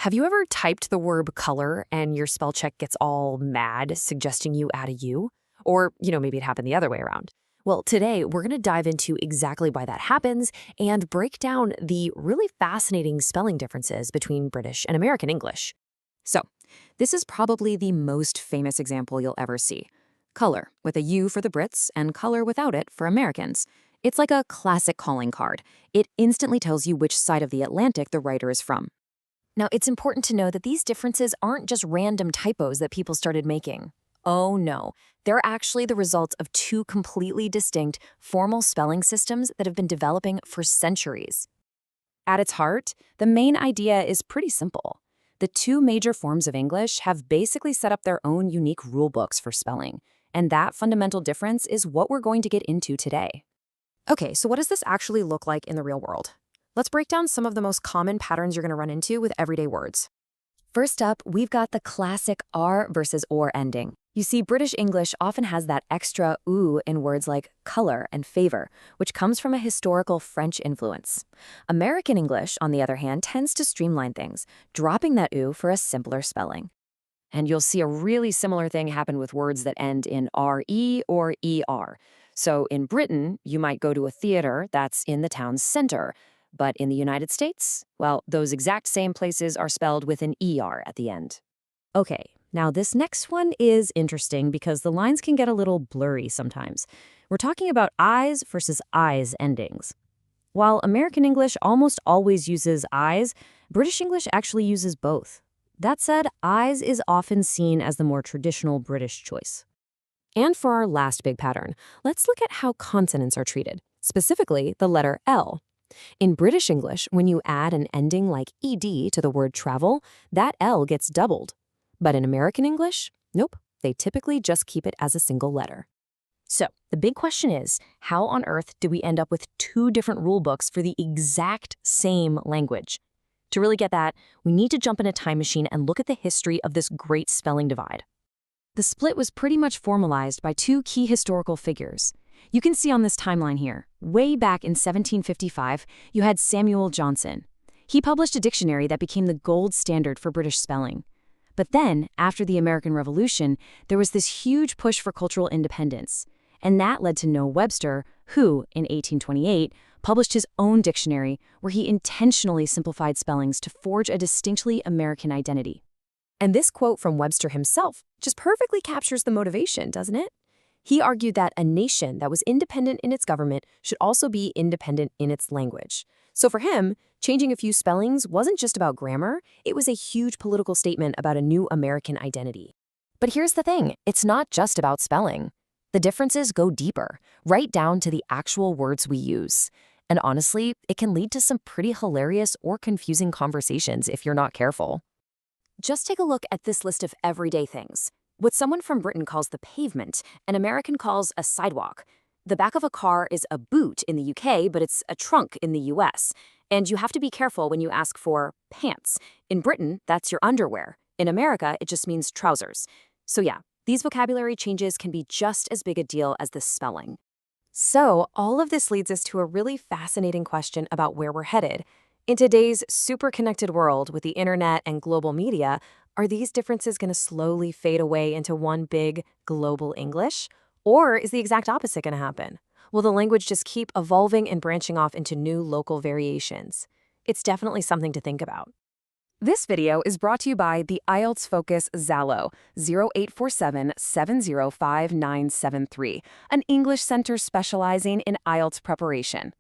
Have you ever typed the word color and your spell check gets all mad, suggesting you add a U? Or, maybe it happened the other way around. Well, today we're going to dive into exactly why that happens and break down the really fascinating spelling differences between British and American English. So, this is probably the most famous example you'll ever see. Color, with a U for the Brits, and color without it for Americans. It's like a classic calling card. It instantly tells you which side of the Atlantic the writer is from. Now, it's important to know that these differences aren't just random typos that people started making. Oh no, they're actually the result of two completely distinct formal spelling systems that have been developing for centuries. At its heart, the main idea is pretty simple. The two major forms of English have basically set up their own unique rulebooks for spelling, and that fundamental difference is what we're going to get into today. Okay, so what does this actually look like in the real world? Let's break down some of the most common patterns you're going to run into with everyday words. First up, we've got the classic R versus OR ending. You see, British English often has that extra oo in words like color and favor, which comes from a historical French influence. American English, on the other hand, tends to streamline things, dropping that oo for a simpler spelling. And you'll see a really similar thing happen with words that end in RE or ER. So in Britain, you might go to a theater that's in the town's center. But in the United States, well, those exact same places are spelled with an ER at the end. Okay, now this next one is interesting because the lines can get a little blurry sometimes. We're talking about I's versus I's endings. While American English almost always uses I's, British English actually uses both. That said, I's is often seen as the more traditional British choice. And for our last big pattern, let's look at how consonants are treated, specifically the letter L. In British English, when you add an ending like ed to the word travel, that L gets doubled. But in American English, nope, they typically just keep it as a single letter. So, the big question is, how on earth do we end up with two different rule books for the exact same language? To really get that, we need to jump in a time machine and look at the history of this great spelling divide. The split was pretty much formalized by two key historical figures. You can see on this timeline here, way back in 1755, you had Samuel Johnson. He published a dictionary that became the gold standard for British spelling. But then, after the American Revolution, there was this huge push for cultural independence. And that led to Noah Webster, who, in 1828, published his own dictionary where he intentionally simplified spellings to forge a distinctly American identity. And this quote from Webster himself just perfectly captures the motivation, doesn't it? He argued that a nation that was independent in its government should also be independent in its language. So for him, changing a few spellings wasn't just about grammar, it was a huge political statement about a new American identity. But here's the thing, it's not just about spelling. The differences go deeper, right down to the actual words we use. And honestly, it can lead to some pretty hilarious or confusing conversations if you're not careful. Just take a look at this list of everyday things. What someone from Britain calls the pavement, an American calls a sidewalk. The back of a car is a boot in the UK, but it's a trunk in the US. And you have to be careful when you ask for pants. In Britain, that's your underwear. In America, it just means trousers. So yeah, these vocabulary changes can be just as big a deal as the spelling. So all of this leads us to a really fascinating question about where we're headed. In today's super connected world with the internet and global media, are these differences going to slowly fade away into one big global English? Or is the exact opposite going to happen? Will the language just keep evolving and branching off into new local variations? It's definitely something to think about. This video is brought to you by the IELTS Focus Zalo 0847-705-973, an English center specializing in IELTS preparation.